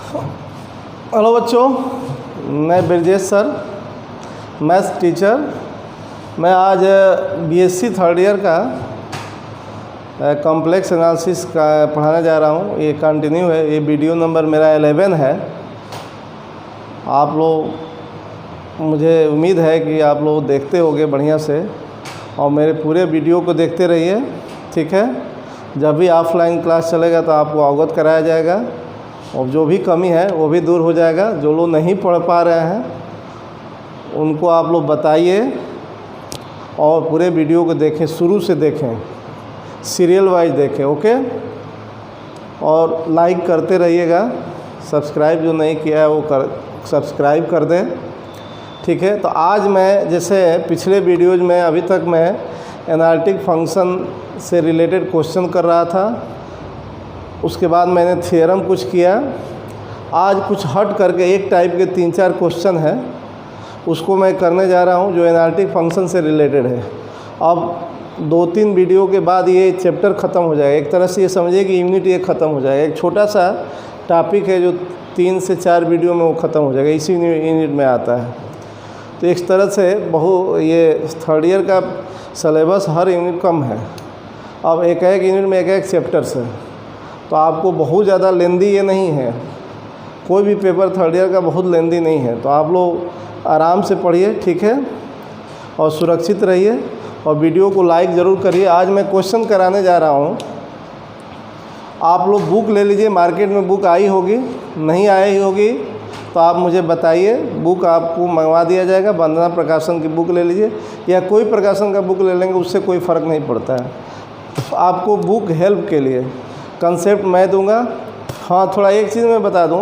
Hello बच्चों, मैं Brajesh sir, maths teacher. मैं आज बीएससी थर्ड ईयर का कॉम्प्लेक्स एनालिसिस का पढ़ाने जा रहा हूँ। ये कंटिन्यू है, ये वीडियो नंबर मेरा 11 है। आप लोग, मुझे उम्मीद है कि आप लोग देखते होंगे बढ़िया से और मेरे पूरे वीडियो को देखते रहिए, ठीक है। जब भी ऑफलाइन क्लास चलेगा तो आपको अवगत कराया जाएगा और जो भी कमी है वो भी दूर हो जाएगा। जो लोग नहीं पढ़ पा रहे हैं उनको आप लोग बताइए और पूरे वीडियो को देखें, शुरू से देखें, सीरियल वाइज देखें, ओके। और लाइक करते रहिएगा। सब्सक्राइब जो नहीं किया है वो सब्सक्राइब कर दें, ठीक है। तो आज मैं, जैसे पिछले वीडियोज में अभी तक मैं एनालिटिक फंक्शन से रिलेटेड क्वेश्चन कर रहा था, उसके बाद मैंने थ्योरम कुछ किया। आज कुछ हट करके एक टाइप के 3-4 क्वेश्चन है, उसको मैं करने जा रहा हूँ जो एनालिटिक फंक्शन से रिलेटेड है। अब 2-3 वीडियो के बाद ये चैप्टर ख़त्म हो जाएगा। एक तरह से ये समझिए कि यूनिट ये ख़त्म हो जाएगा। एक छोटा सा टॉपिक है जो 3 से 4 वीडियो में वो ख़त्म हो जाएगा, इसी यूनिट में आता है। तो इस तरह से ये थर्ड ईयर का सिलेबस हर यूनिट कम है। अब एक यूनिट में एक चैप्टर्स है, तो आपको बहुत ज़्यादा लेंदी ये नहीं है। कोई भी पेपर थर्ड ईयर का बहुत लेंदी नहीं है, तो आप लोग आराम से पढ़िए, ठीक है, और सुरक्षित रहिए और वीडियो को लाइक ज़रूर करिए। आज मैं क्वेश्चन कराने जा रहा हूँ। आप लोग बुक ले लीजिए, मार्केट में बुक आई होगी, नहीं आई होगी तो आप मुझे बताइए, बुक आपको मंगवा दिया जाएगा। वंदना प्रकाशन की बुक ले लीजिए या कोई प्रकाशन का बुक ले लेंगे, उससे कोई फ़र्क नहीं पड़ता है। आपको बुक हेल्प के लिए कंसेप्ट मैं दूंगा। हाँ, थोड़ा एक चीज़ मैं बता दूं,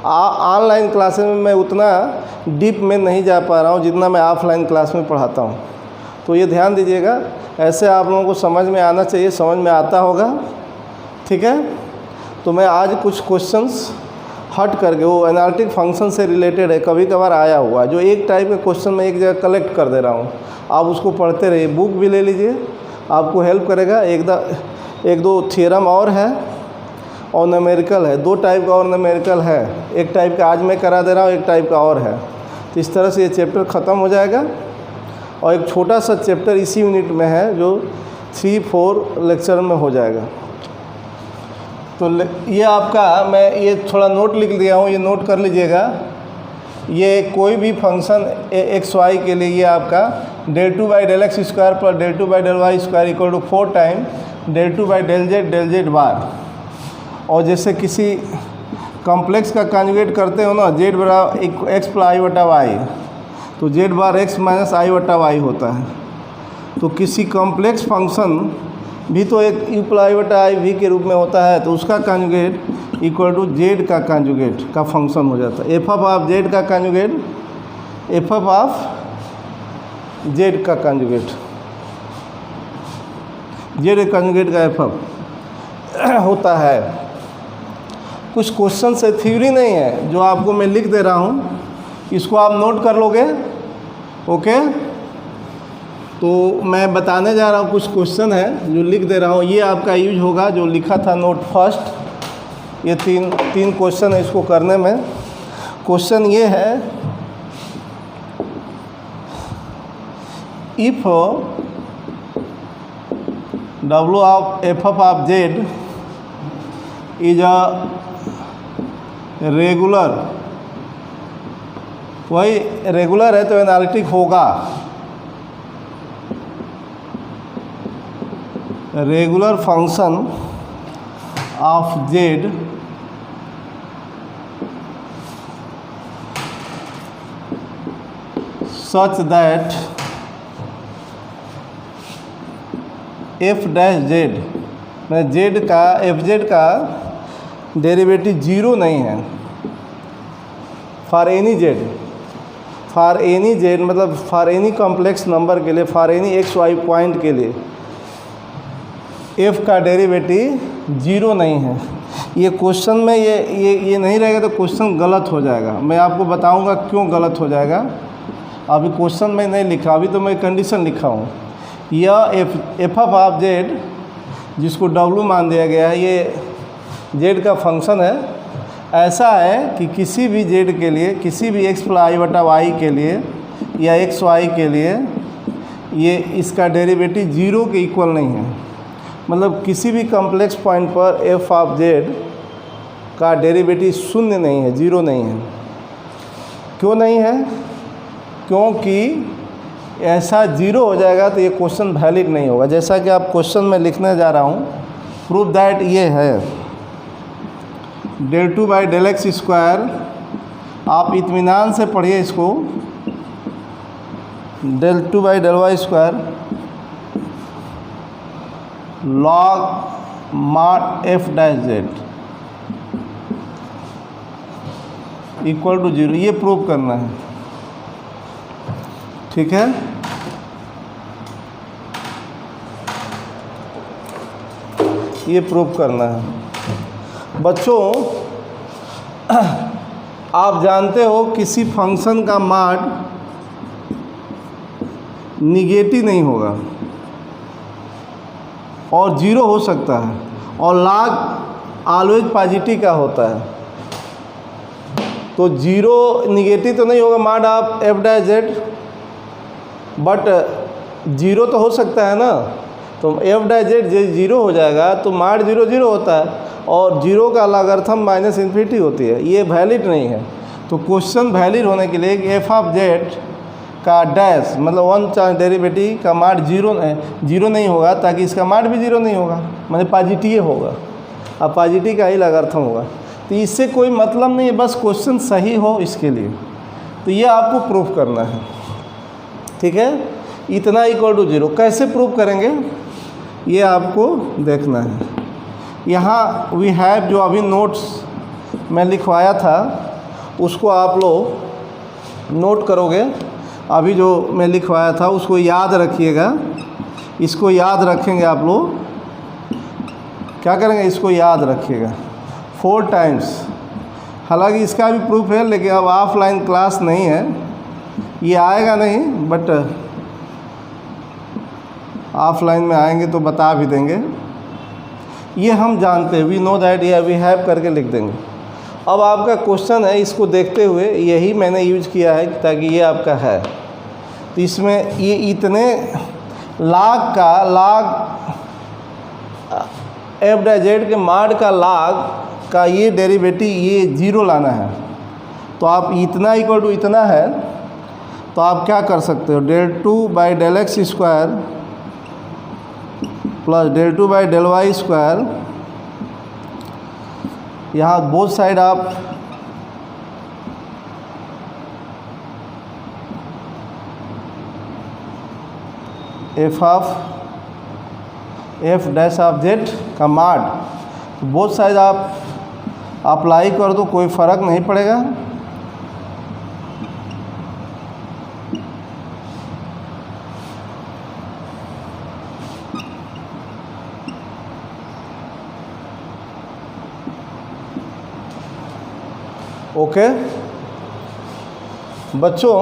ऑनलाइन क्लासेस में मैं उतना डीप में नहीं जा पा रहा हूं जितना मैं ऑफलाइन क्लास में पढ़ाता हूं, तो ये ध्यान दीजिएगा। ऐसे आप लोगों को समझ में आना चाहिए, समझ में आता होगा, ठीक है। तो मैं आज कुछ क्वेश्चंस हट करके, वो एनालिटिक फंक्शन से रिलेटेड है, कभी कभार आया हुआ जो एक टाइप के क्वेश्चन मैं एक जगह कलेक्ट कर दे रहा हूँ। आप उसको पढ़ते रहिए, बुक भी ले लीजिए, आपको हेल्प करेगा। एक दो थ्योरम और है और न्यूमेरिकल है, 2 टाइप का और न्यूमेरिकल है। एक टाइप का आज मैं करा दे रहा हूँ, एक टाइप का और है। तो इस तरह से ये चैप्टर ख़त्म हो जाएगा और एक छोटा सा चैप्टर इसी यूनिट में है जो 3-4 लेक्चर में हो जाएगा। तो ये आपका, मैं ये थोड़ा नोट लिख दिया हूँ, ये नोट कर लीजिएगा। ये कोई भी फंक्शन एक्स वाई के लिए ये आपका del 2 by del x square plus del 2 by del y square equal to 4 time del 2 by del z bar. और जैसे किसी कॉम्प्लेक्स का कॉन्जुगेट करते हो ना, z बराबर एक्स प्लस आई बटा वाई, तो z बार x माइनस आई बटा वाई होता है। तो किसी कॉम्प्लेक्स फंक्शन भी तो एक u प्लस आई बटा आई भी के रूप में होता है, तो उसका कॉन्जुगेट इक्वल टू z का कॉन्जुगेट का फंक्शन हो जाता है। एफ ऑफ z का कॉन्जुगेट एफ ऑफ z का कॉन्जुगेट, z कॉन्जुगेट का एफ होता है। कुछ क्वेश्चन से थ्योरी नहीं है जो आपको मैं लिख दे रहा हूँ, इसको आप नोट कर लोगे, ओके। तो मैं बताने जा रहा हूँ, कुछ क्वेश्चन है जो लिख दे रहा हूँ, ये आपका यूज होगा जो लिखा था नोट फर्स्ट। ये तीन क्वेश्चन है इसको करने में। क्वेश्चन ये है, if W of F of z is a regular, वही रेगुलर है तो एनालिटिक होगा। Regular function of z such that f dash z में जेड का एफ जेड का डेरिवेटिव 0 नहीं है। फॉर एनी जेड मतलब फॉर एनी कॉम्प्लेक्स नंबर के लिए, for any x y point के लिए f का डेरिवेटिव 0 नहीं है। ये क्वेश्चन में ये नहीं रहेगा तो क्वेश्चन गलत हो जाएगा। मैं आपको बताऊंगा क्यों गलत हो जाएगा। अभी क्वेश्चन में नहीं लिखा, अभी तो मैं कंडीशन लिखा हूँ। यह एफ ऑफ जेड जिसको W मान दिया गया है, ये z का फंक्शन है ऐसा है कि किसी भी जेड के लिए, किसी भी एक्स प्लस आई बटा वाई के लिए या एक्स वाई के लिए ये इसका डेरिवेटिव जीरो के इक्वल नहीं है। मतलब किसी भी कॉम्प्लेक्स पॉइंट पर एफ ऑफ जेड का डेरिवेटिव शून्य नहीं है, जीरो नहीं है। क्यों नहीं है? क्योंकि ऐसा जीरो हो जाएगा तो ये क्वेश्चन वैलिड नहीं होगा। जैसा कि आप क्वेश्चन में लिखने जा रहा हूँ, प्रूव दैट ये है del 2 by del x square. आप इत्मीनान से पढ़िए इसको, del 2 by del y square log mod f dash z equal to zero, ये प्रूव करना है। ठीक है, ये प्रूव करना है। बच्चों आप जानते हो किसी फंक्शन का मॉड निगेटिव नहीं होगा और जीरो हो सकता है, और लॉग ऑलवेज पॉजिटिव का होता है। तो जीरो निगेटिव तो नहीं होगा mod of F dash Z, but zero तो हो सकता है ना। तो एफ डैश जेड जीरो हो जाएगा तो मॉड जीरो जीरो होता है, और जीरो का लॉगरिथम माइनस इन्फिनिटी होती है। ये वैलिड नहीं है। तो क्वेश्चन वैलिड होने के लिए एफ ऑफ जेड का डैश मतलब वन चांस डेरिवेटिव का मॉड जीरो नहीं होगा, ताकि इसका मॉड भी जीरो नहीं होगा, मतलब पॉजिटिव होगा। अब पॉजिटिव का ही लॉगरिथम होगा। तो इससे कोई मतलब नहीं है, बस क्वेश्चन सही हो इसके लिए। तो ये आपको प्रूफ करना है। ठीक है, इतना इक्वल टू जीरो कैसे प्रूफ करेंगे ये आपको देखना है। यहाँ वी हैव जो अभी नोट्स मैं लिखवाया था उसको आप लोग नोट करोगे। अभी जो मैं लिखवाया था उसको याद रखिएगा। इसको याद रखेंगे आप लोग, क्या करेंगे, इसको याद रखिएगा 4 टाइम्स। हालांकि इसका भी प्रूफ है, लेकिन अब ऑफलाइन क्लास नहीं है, ये आएगा नहीं, बट ऑफलाइन में आएंगे तो बता भी देंगे। ये हम जानते हैं, वी नो दैट, या वी हैव करके लिख देंगे। अब आपका क्वेश्चन है, इसको देखते हुए यही मैंने यूज किया है ताकि ये आपका है। तो इसमें ये इतने log एफ डैश जेड के मॉड का log का ये डेरिवेटिव ये जीरो लाना है। तो आप इतना इक्वल टू इतना है, तो आप क्या कर सकते हो, del 2 by del x square plus del 2 by del y square. यहाँ बोथ साइड आप F of F dash of Z का मॉड, तो बोथ साइड आप अप्लाई कर दो, कोई फ़र्क नहीं पड़ेगा। ओके बच्चों,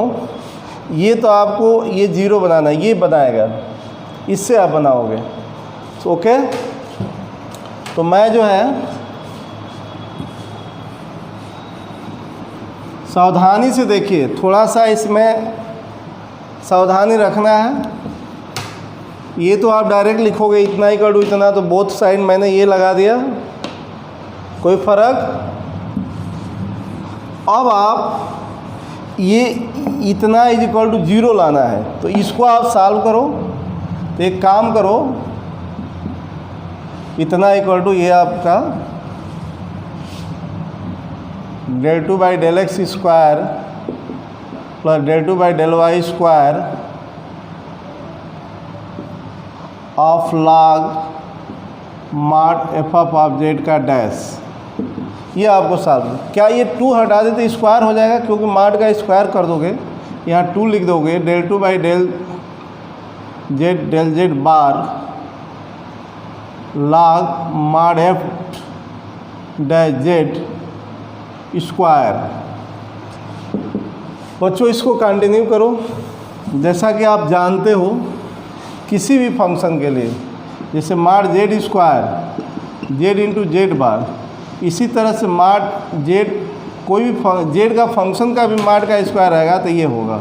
ये तो आपको ये जीरो बनाना है, ये बनाएगा, इससे आप बनाओगे। ओके, तो मैं जो है सावधानी से देखिए, थोड़ा सा इसमें सावधानी रखना है। ये तो आप डायरेक्ट लिखोगे इतना ही कर दूँ इतना, तो बोथ साइड मैंने ये लगा दिया, कोई फ़र्क। अब आप ये इतना इज इक्वल टू जीरो लाना है, तो इसको आप सॉल्व करो। तो एक काम करो, इतना इक्वल टू ये आपका del 2 by del x square plus del 2 by del y square of log mod F of Z का डैश, ये आपको सॉल्व। क्या ये 2 हटा देते स्क्वायर हो जाएगा, क्योंकि मॉड का स्क्वायर कर दोगे, यहाँ 2 लिख दोगे, del 2 by del Z bar log mod F dash Z square. बच्चों इसको कंटिन्यू करो। जैसा कि आप जानते हो किसी भी फंक्शन के लिए, जैसे mod Z square Z into Z bar, इसी तरह से माड जेड, कोई भी जेड का फंक्शन का भी माड का स्क्वायर आएगा तो ये होगा,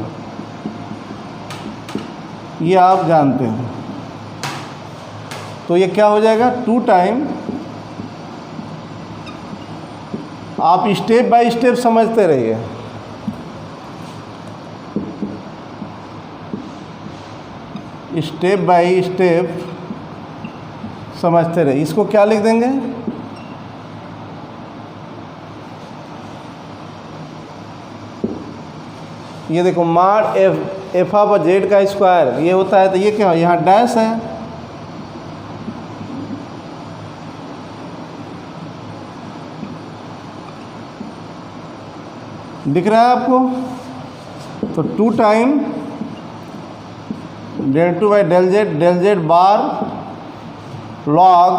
ये आप जानते हैं। तो ये क्या हो जाएगा 2 टाइम, आप स्टेप बाय स्टेप समझते रहिए। स्टेप बाय स्टेप समझते रहिए। इसको क्या लिख देंगे, ये देखो माड एफ ऑफ जेड का स्क्वायर ये होता है, तो ये क्या है, यहाँ डैश है, दिख रहा है आपको। तो 2 time del 2 by del z bar log,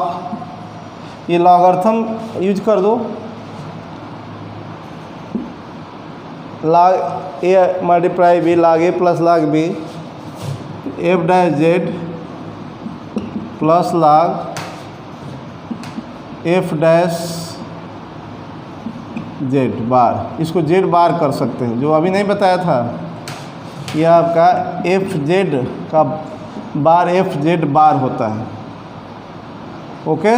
ये लॉगर्थम यूज कर दो, log a multiply B log a plus log b, F dash Z plus log F dash Z bar, इसको जेड बार कर सकते हैं, जो अभी नहीं बताया था। यह आपका एफ जेड का बार एफ जेड बार होता है। ओके,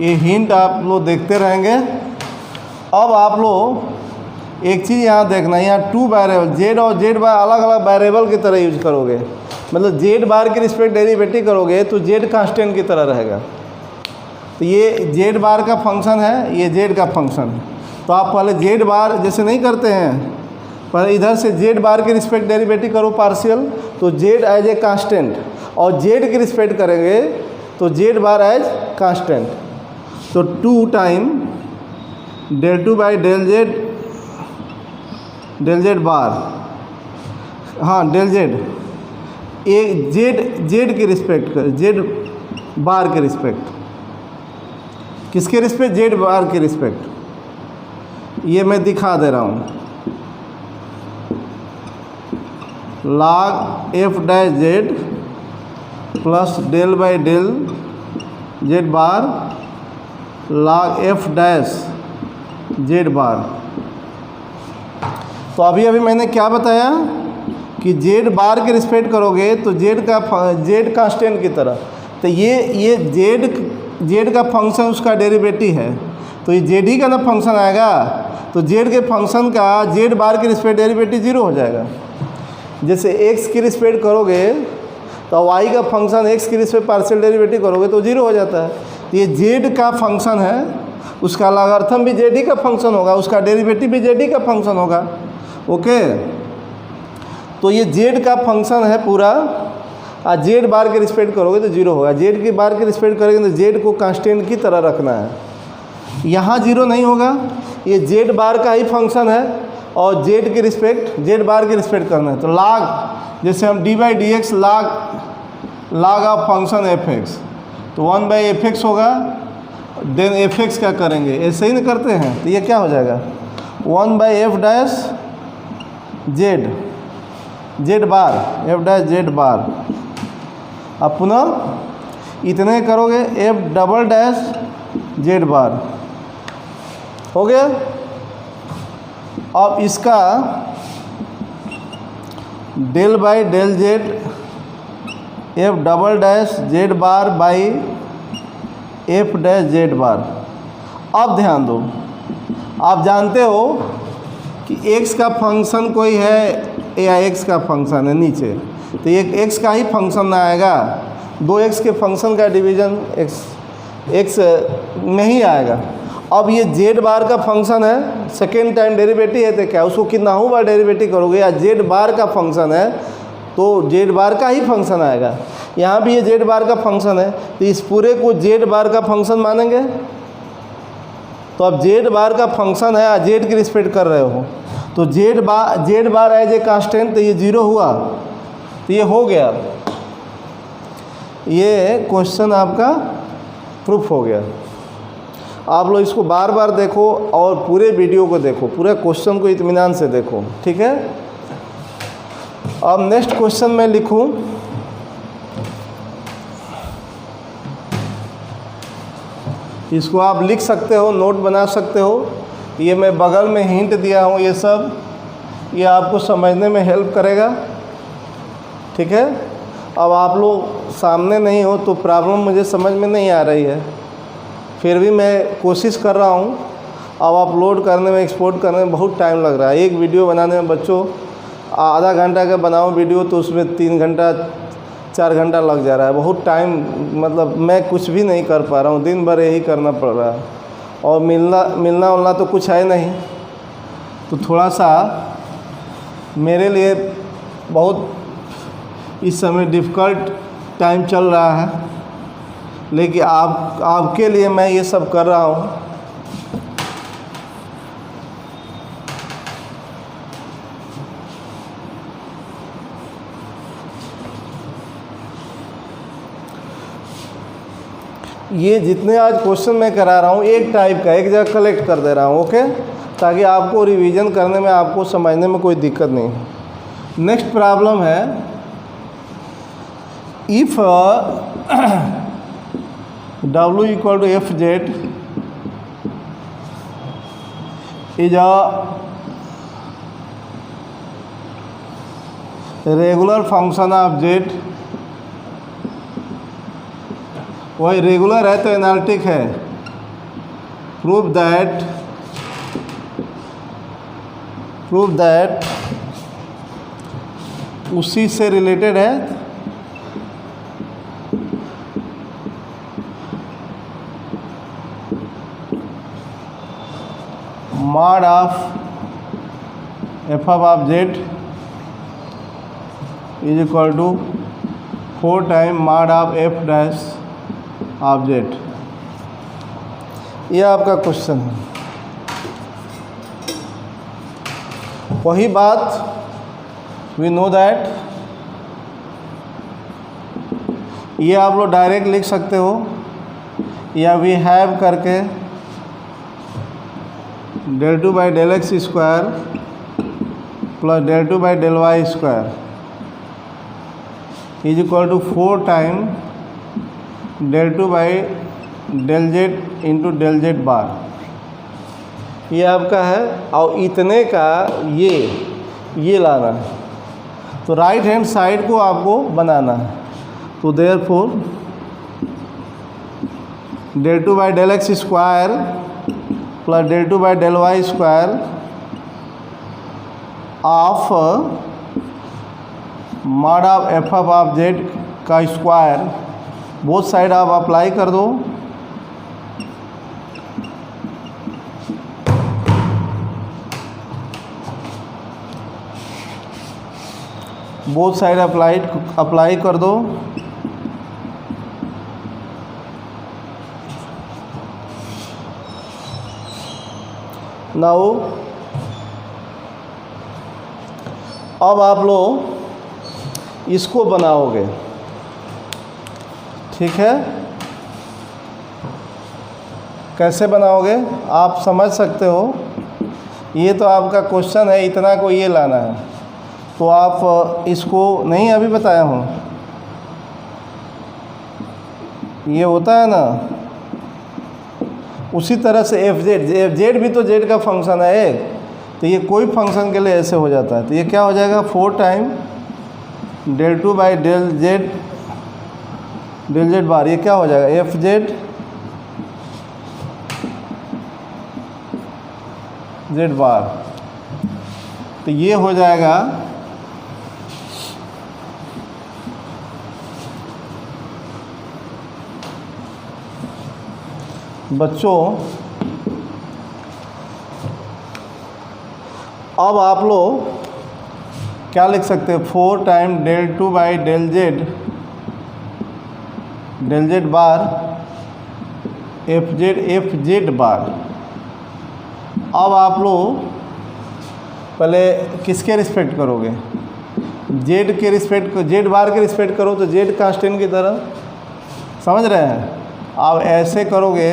ये हिंट आप लोग देखते रहेंगे। अब आप लोग एक चीज़ यहाँ देखना, यहाँ 2 वेरिएबल जेड और जेड बार अलग अलग वेरिएबल की तरह यूज करोगे, मतलब जेड बार के रिस्पेक्ट डेरिवेटिव करोगे तो जेड कांस्टेंट की तरह रहेगा। तो ये जेड बार का फंक्शन है, ये जेड का फंक्शन है। तो आप पहले जेड बार जैसे नहीं करते हैं, पर इधर से जेड बार के रिस्पेक्ट डेरिवेटिव करो पार्शियल, तो जेड एज ए कांस्टेंट, और जेड के रिस्पेक्ट करेंगे तो जेड बार एज कांस्टेंट। तो 2 time del 2 by del z बार, हाँ del z, एक जेड के रिस्पेक्ट कर, जेड बार के रिस्पेक्ट, किसके रिस्पेक्ट, जेड बार के रिस्पेक्ट। ये मैं दिखा दे रहा हूँ, log F dash Z plus del by del Z bar log F dash Z bar. तो अभी मैंने क्या बताया कि जेड बार के रिस्पेक्ट करोगे तो जेड कांस्टेंट की तरह। तो ये जेड का फंक्शन उसका डेरिवेटिव है, तो ये जेड ही का ना फंक्शन आएगा, तो जेड के फंक्शन का जेड बार के रिस्पेक्ट डेरिवेटिव 0 हो जाएगा। जैसे एक्स की रिस्पेक्ट करोगे तो वाई का फंक्शन एक्स की रिस्पेक्ट पार्शियल डेरिवेटिव करोगे तो 0 हो जाता है। तो ये जेड का फंक्शन है, उसका लॉगरिथम भी जेड ही का फंक्शन होगा, उसका डेरिवेटिव भी जेड ही का फंक्शन होगा। ओके, तो ये जेड का फंक्शन है पूरा, और जेड बार के रिस्पेक्ट करोगे तो 0 होगा। जेड के बार के रिस्पेक्ट करेंगे तो जेड को कांस्टेंट की तरह रखना है, यहाँ 0 नहीं होगा। ये जेड बार का ही फंक्शन है और जेड के रिस्पेक्ट जेड बार के रिस्पेक्ट करना है। तो log, जैसे हम D by D x log of function F x, तो 1 बाई एफ एक्स होगा, देन एफ एक्स क्या करेंगे, ऐसे ही नहीं करते हैं, तो ये क्या हो जाएगा 1 by F dash Z bar, F dash Z bar. अब पुनः इतने करोगे F double dash Z bar, हो गया। अब इसका del by del Z F double dash Z bar by F dash Z bar. अब ध्यान दो, आप जानते हो कि x का फंक्शन कोई है या x का फंक्शन है नीचे, तो एक x का ही फंक्शन आएगा, 2x के फंक्शन का डिवीज़न x में ही आएगा। अब ये जेड बार का फंक्शन है, सेकेंड टाइम डेरिवेटिव है, तो क्या उसको कितनाहूँ बार डेरिवेटिव करोगे, या जेड बार का फंक्शन है तो जेड बार का ही फंक्शन आएगा। यहाँ भी ये जेड बार का फंक्शन है, तो इस पूरे को जेड बार का फंक्शन मानेंगे। तो अब जेड बार का फंक्शन है, जेड की रिस्पेक्ट कर रहे हो, तो z bar as a constant, तो ये 0 हुआ, तो ये हो गया, ये क्वेश्चन आपका प्रूफ हो गया। आप लोग इसको बार बार देखो और पूरे वीडियो को देखो, पूरे क्वेश्चन को इत्मीनान से देखो, ठीक है। अब नेक्स्ट क्वेश्चन मैं लिखूं, इसको आप लिख सकते हो, नोट बना सकते हो। ये मैं बगल में हिंट दिया हूँ, ये सब ये आपको समझने में हेल्प करेगा। ठीक है, अब आप लोग सामने नहीं हो तो प्रॉब्लम मुझे समझ में नहीं आ रही है, फिर भी मैं कोशिश कर रहा हूँ। अब अपलोड करने में, एक्सपोर्ट करने में बहुत टाइम लग रहा है। एक वीडियो बनाने में बच्चों आधा घंटा का बनाओ वीडियो तो उसमें 3 घंटा 4 घंटा लग जा रहा है। बहुत टाइम, मतलब मैं कुछ भी नहीं कर पा रहा हूँ, दिन भर यही करना पड़ रहा है। और मिलना उलना तो कुछ है नहीं, तो थोड़ा सा मेरे लिए बहुत इस समय डिफ़िकल्ट टाइम चल रहा है, लेकिन आपके लिए मैं ये सब कर रहा हूँ। ये जितने आज क्वेश्चन मैं करा रहा हूँ एक टाइप का, एक जगह कलेक्ट कर दे रहा हूँ, ओके, ताकि आपको रिवीजन करने में, आपको समझने में कोई दिक्कत नहीं हो। नेक्स्ट प्रॉब्लम है, if W equal to Fz is a regular function of z, वही रेगुलर है तो एनालिटिक है, प्रूव दैट उसी से रिलेटेड है mod of f of z is equal to 4 time mod of f dash of z। ये आपका question है। वही बात वी नो दैट, ये आप लोग डायरेक्ट लिख सकते हो, या वी हैव करके del 2 by del x square plus del 2 by del y square is equal to 4 time del 2 by del z into del z bar. ये आपका है, और इतने का ये लाना है, तो राइट हैंड साइड को आपको बनाना है। तो therefore del 2 by del x square plus del 2 by del y square of mod of f of z का स्क्वायर, बोथ साइड आप अप्लाई कर दो। बोथ साइड अप्लाई कर दो। नाउ अब आप लोग इसको बनाओगे, ठीक है। कैसे बनाओगे आप समझ सकते हो। ये तो आपका क्वेश्चन है, इतना को ये लाना है, तो आप इसको नहीं अभी बताया हूँ, ये होता है ना, उसी तरह से Fz भी तो z का फंक्शन है एक, तो ये कोई फंक्शन के लिए ऐसे हो जाता है। तो ये क्या हो जाएगा, 4 time del 2 by del z bar, ये क्या हो जाएगा Fz z बार। तो ये हो जाएगा बच्चों। अब आप लोग क्या लिख सकते हैं, 4 time del 2 by del z bar Fz बार। अब आप लोग पहले किसके रिस्पेक्ट करोगे, z के रिस्पेक्ट, z बार के रिस्पेक्ट करो, तो z कांस्टेंट की तरह, समझ रहे हैं। आप ऐसे करोगे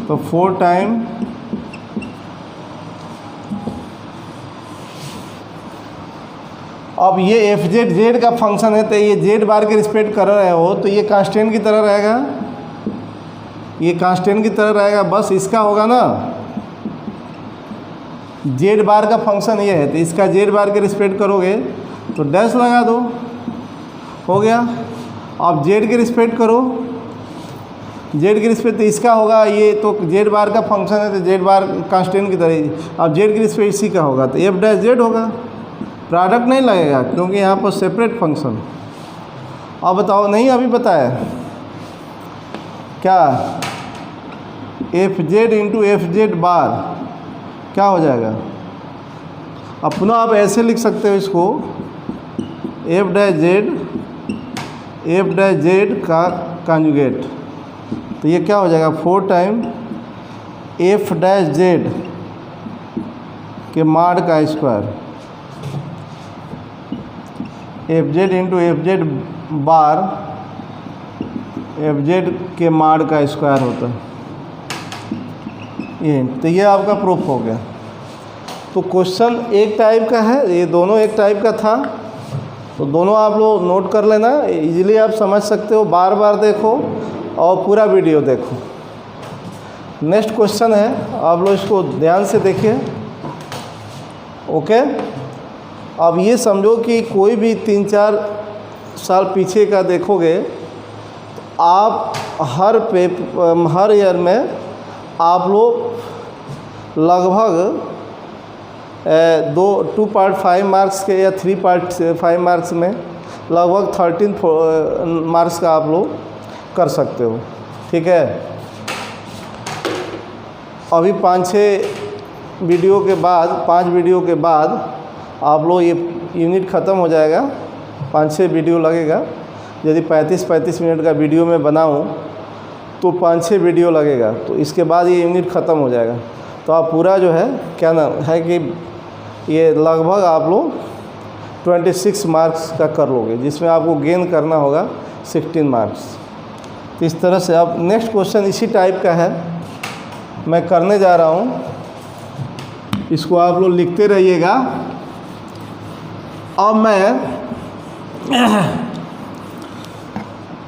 तो 4 टाइम अब ये एफ जेड का फंक्शन है, तो ये जेड बार के रिस्पेक्ट कर रहे हो तो ये कांस्टेंट की तरह रहेगा, ये कांस्टेंट की तरह रहेगा, बस इसका होगा ना। जेड बार का फंक्शन ये है तो इसका जेड बार के रिस्पेक्ट करोगे तो डैश लगा दो, हो गया। अब जेड के रिस्पेक्ट करो, जेड के रिस्पेक्ट तो इसका होगा, ये तो जेड बार का फंक्शन है तो जेड बार कांस्टेंट की तरह। अब जेड के रिस्पेक्ट इसी का होगा तो एफ डैश जेड होगा, प्रोडक्ट नहीं लगेगा क्योंकि यहाँ पर सेपरेट फंक्शन। अब बताओ, नहीं अभी बताया क्या, F Z into F Z bar क्या हो जाएगा। अब पुनः आप ऐसे लिख सकते हो इसको, एफ डैश जेड का कॉन्जुगेट, तो ये क्या हो जाएगा 4 टाइम एफ डैश जेड के माड का square, F Z into F Z bar F Z के माड का स्क्वायर होता है ये। तो ये आपका प्रूफ हो गया। तो क्वेश्चन एक टाइप का है, ये दोनों एक टाइप का था, तो दोनों आप लोग नोट कर लेना, इजीली आप समझ सकते हो। बार बार देखो और पूरा वीडियो देखो। नेक्स्ट क्वेश्चन है, आप लोग इसको ध्यान से देखिए। ओके, अब ये समझो कि कोई भी 3-4 साल पीछे का देखोगे तो आप हर ईयर में आप लोग लगभग 2.5 मार्क्स के या 3.5 मार्क्स में लगभग 13 मार्क्स का आप लोग कर सकते हो। ठीक है, अभी 5 वीडियो के बाद आप लोग ये यूनिट ख़त्म हो जाएगा। 5-6 वीडियो लगेगा, यदि 35 मिनट का वीडियो मैं बनाऊं तो 5-6 वीडियो लगेगा, तो इसके बाद ये यूनिट ख़त्म हो जाएगा। तो आप पूरा जो है क्या नाम है कि ये लगभग आप लोग 26 मार्क्स का कर लोगे, जिसमें आपको गेन करना होगा 16 मार्क्स। तो इस तरह से अब नेक्स्ट क्वेश्चन इसी टाइप का है, मैं करने जा रहा हूँ, इसको आप लोग लिखते रहिएगा। अब मैं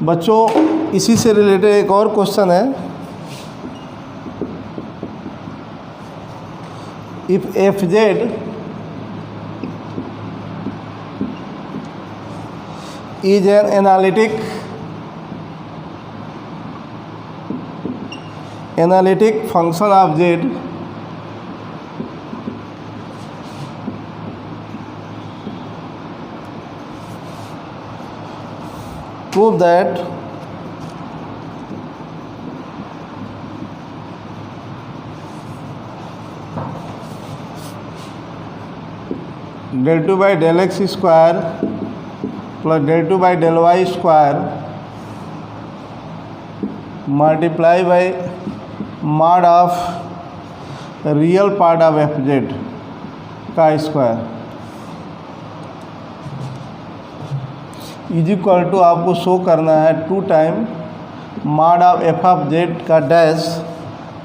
बच्चों इसी से रिलेटेड एक और क्वेश्चन है, if F Z is an analytic function of Z, prove that del 2 by del x square plus del 2 by del y square multiply by mod of real part of F Z का square is equal to आपको show करना है 2 time mod of F of Z का dash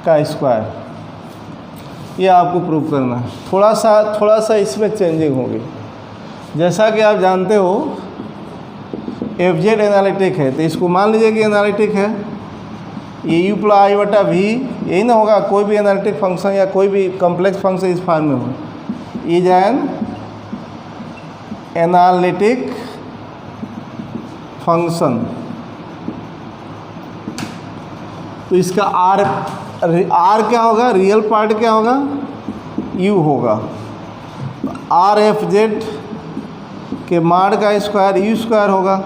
का square. ये आपको prove करना है। थोड़ा सा इसमें चेंजिंग होगी। जैसा कि आप जानते हो एफ जेड एनालिटिक है, तो इसको मान लीजिए कि एनालिटिक है, ये यू प्लस आई बटा वी, यही ना होगा। कोई भी एनालिटिक फंक्शन या कोई भी कॉम्प्लेक्स फंक्शन इस फॉर्म में हो, इज एन एनालिटिक फंक्शन। तो इसका आर क्या होगा, रियल पार्ट क्या होगा, यू होगा। आर एफ जेड के माड का स्क्वायर यू स्क्वायर होगा।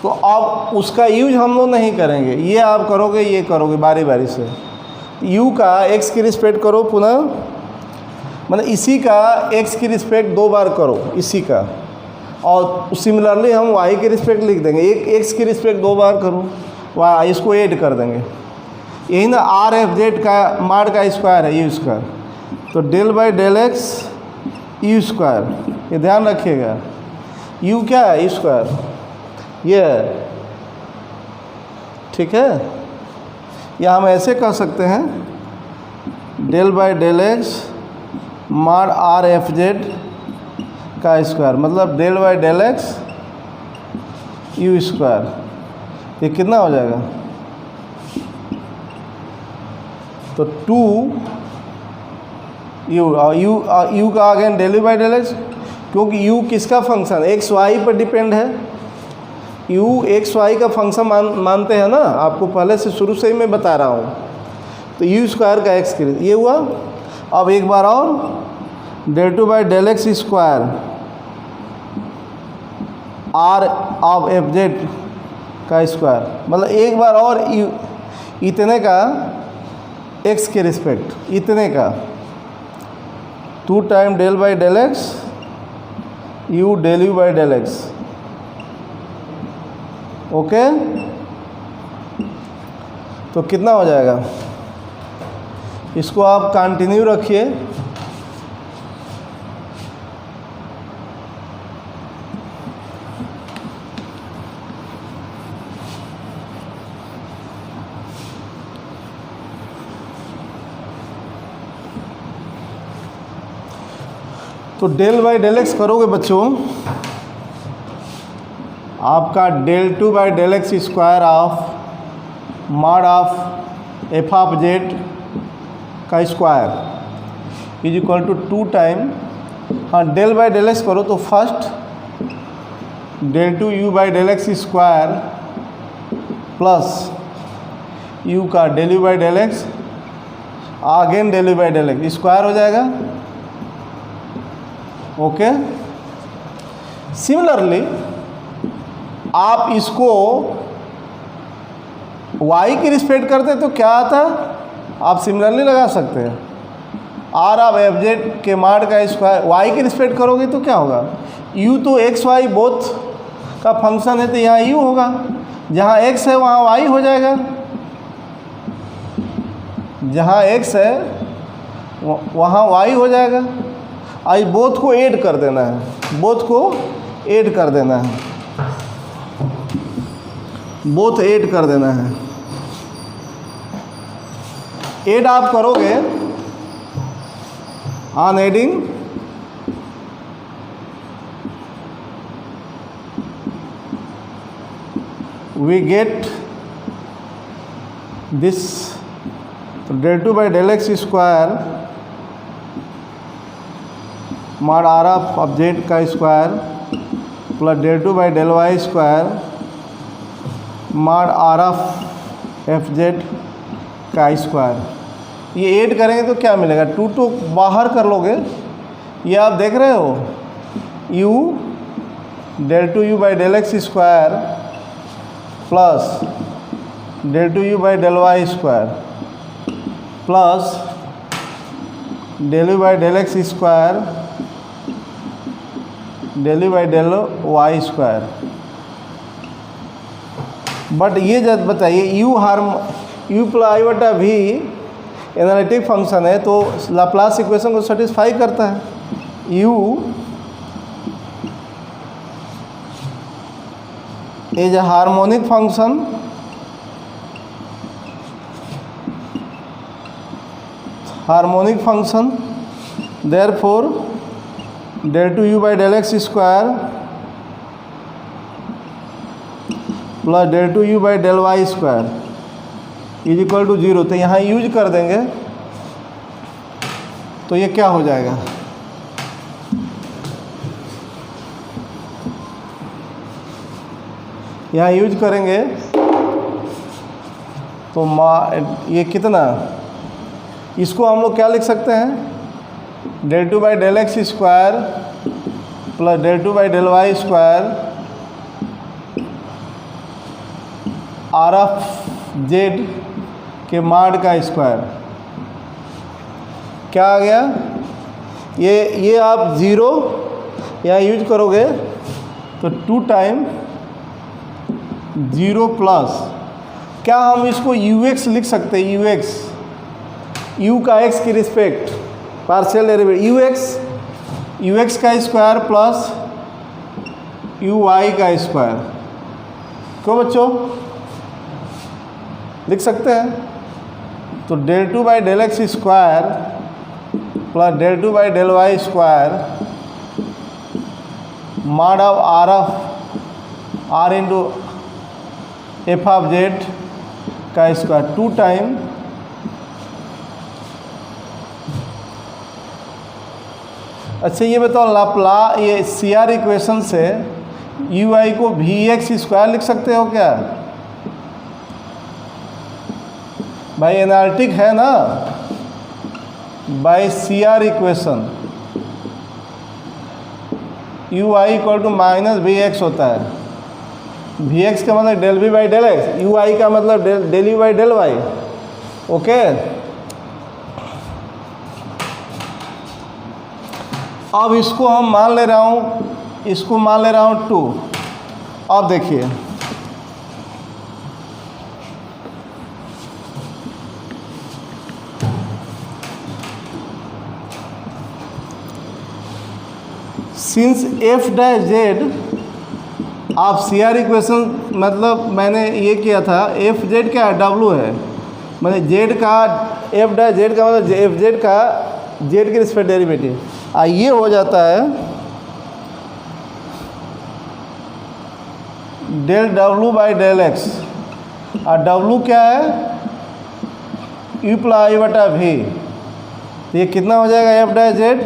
तो अब उसका यूज हम लोग नहीं करेंगे, ये आप करोगे, ये करोगे बारी बारी से। u का x की रिस्पेक्ट करो पुनः, मतलब इसी का x की रिस्पेक्ट 2 बार करो इसी का, और सिमिलरली हम y की रिस्पेक्ट लिख देंगे। एक x की रिस्पेक्ट 2 बार करो, y इसको ऐड कर देंगे। यही ना आर एफ जेड का माड का स्क्वायर है यू स्क्वायर, तो del by del x u square, ये ध्यान रखिएगा। u क्या है, यू स्क्वायर, ये है, ठीक है। या हम ऐसे कह सकते हैं del by del x mod r f Z का स्क्वायर, मतलब del by del x u square. ये कितना हो जाएगा? तो 2 यू यू का again del by del x, क्योंकि यू किसका फंक्शन एक्स वाई पर डिपेंड है। यू एक्स वाई का फंक्शन मानते हैं ना, आपको पहले से शुरू से ही मैं बता रहा हूँ। तो यू स्क्वायर का एक्स ये हुआ। अब एक बार और del two by del x square r of F Z का स्क्वायर, मतलब एक बार और यू इतने का एक्स के रिस्पेक्ट इतने का 2 time del by del x u del you by del x. Okay, तो कितना हो जाएगा? इसको आप कंटिन्यू रखिए। तो डेल बाई डेल एक्स करोगे बच्चों, आपका del two by del x square of mod of F of Z का square is equal to 2 time, हाँ डेल बाई डेल एक्स करो तो first del two you by del x square plus U का del you by del X again del you by del x square हो जाएगा। Okay, similarly आप इसको y की respect करते तो क्या आता, आप सिमिलरली लगा सकते हैं। आर ऑफ एफ जेड के माड का स्क्वायर y की रिस्पेक्ट करोगे तो क्या होगा? u तो एक्स वाई बोथ का फंक्शन है, तो यहाँ u होगा, जहाँ x है वहाँ y हो जाएगा, जहाँ x है वहाँ y हो जाएगा। आई बोथ को ऐड कर देना है, बोथ को ऐड कर देना है, बोथ ऐड कर देना है। ऐड आप करोगे on adding we get this, तो del two by del x square mod R of Z का square plus del two by del Y square mod R of F Z का square. ये add करेंगे तो क्या मिलेगा? 2 तो बाहर कर लोगे, ये आप देख रहे हो u del two you by del x square plus del two you by del Y square plus del you by del x square del you by del Y square. But ये जब बताइए यू प्लस आई बटा we analytic function है, तो Laplace equation को satisfy करता है। u is a harmonic function therefore del to u by del x square plus del to u by del y square is equal to 0। तो यहाँ use कर देंगे तो ये क्या हो जाएगा? यहाँ यूज करेंगे तो ये कितना, इसको हम लोग क्या लिख सकते हैं? Del two by del x square plus del two by del Y square r of z के माड का स्क्वायर। क्या आ गया? ये आप 0 यहाँ यूज करोगे तो 2 टाइम 0 प्लस, क्या हम इसको ux लिख सकते हैं? ux u का x की रिस्पेक्ट पार्शियल डेरिवेटिव ux का स्क्वायर प्लस uy का स्क्वायर। क्यों बच्चों लिख सकते हैं? तो del two by del x square plus del two by del Y square mod of r into f of Z का स्क्वायर 2 टाइम अच्छा ये बताओ ये सी आर इक्वेशन से यू आई को वी एक्स स्क्वायर लिख सकते हो क्या भाई? एनालिटिक है ना, by C R equation U I equal to minus V X होता है। वी एक्स का मतलब del V by del x, U I का मतलब del you by del Y. Okay, अब इसको हम मान ले रहा हूँ, इसको मान ले रहा हूँ 2। अब देखिए सिंस एफ डैश जेड आप सी आर इक्वेशन मतलब मैंने ये किया था, एफ जेड क्या है? डब्लू है, मतलब जेड का एफ डैश जेड का मतलब एफ जेड का जेड के रिस्पेक्ट डेरिवेटिव ये हो जाता है डेल डब्लू बाई डेल एक्स, और डब्लू क्या है? यू प्लस आई बटा वी। तो ये कितना हो जाएगा? F dash Z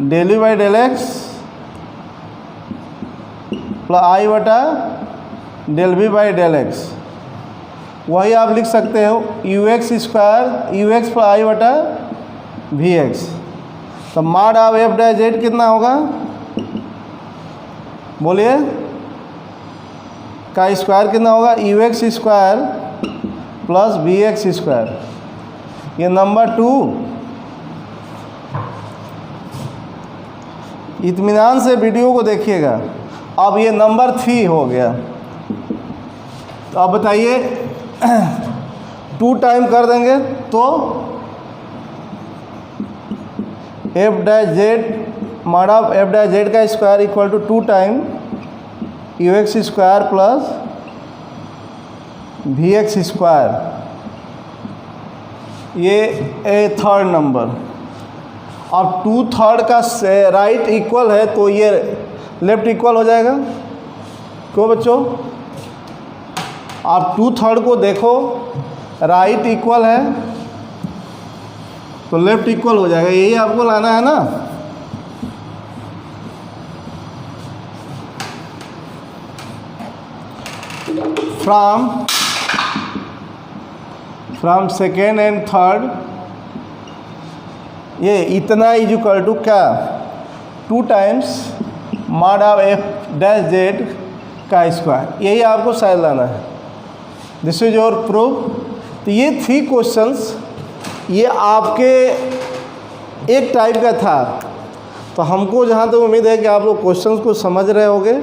del you by del X plus I बटा del V by del X. वही आप लिख सकते हो U X square U X plus I बटा वी एक्स। तो mod of F dash Z कितना होगा? बोलिए, का स्क्वायर कितना होगा? U X square plus V X square. ये नंबर 2। इत्मीनान से वीडियो को देखिएगा। अब ये नंबर 3 हो गया। तो अब बताइए 2 टाइम कर देंगे तो F dash Z mod of F dash Z का square equal to 2 time U X square plus V X square. ये थर्ड नंबर। अब 2/3 का राइट इक्वल है तो ये लेफ्ट इक्वल हो जाएगा। क्यों बच्चों? आप 2/3 को देखो, राइट इक्वल है तो लेफ्ट इक्वल हो जाएगा। यही आपको लाना है ना। फ्रॉम सेकेंड एंड थर्ड ये इतना इज इक्वल टू क्या? 2 times mod of F dash Z का स्क्वायर। यही आपको शायद लाना है। This is your proof. तो ये 3 क्वेश्चंस ये आपके एक टाइप का था। तो हमको जहाँ तक उम्मीद है कि आप लोग क्वेश्चंस को समझ रहे होगे,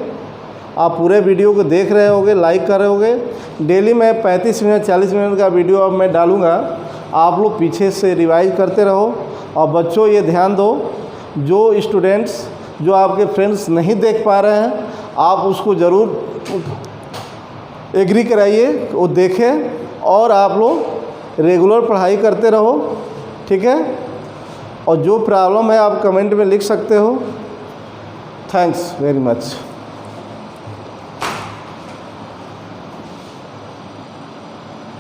आप पूरे वीडियो को देख रहे होगे, लाइक कर रहे होगे। डेली मैं 35 मिनट 40 मिनट का वीडियो अब मैं डालूँगा, आप लोग पीछे से रिवाइज करते रहो। और बच्चों ये ध्यान दो, जो स्टूडेंट्स जो आपके फ्रेंड्स नहीं देख पा रहे हैं आप उसको ज़रूर एग्री कराइए, वो देखें और आप लोग रेगुलर पढ़ाई करते रहो, ठीक है। और जो प्रॉब्लम है आप कमेंट में लिख सकते हो। Thanks very much.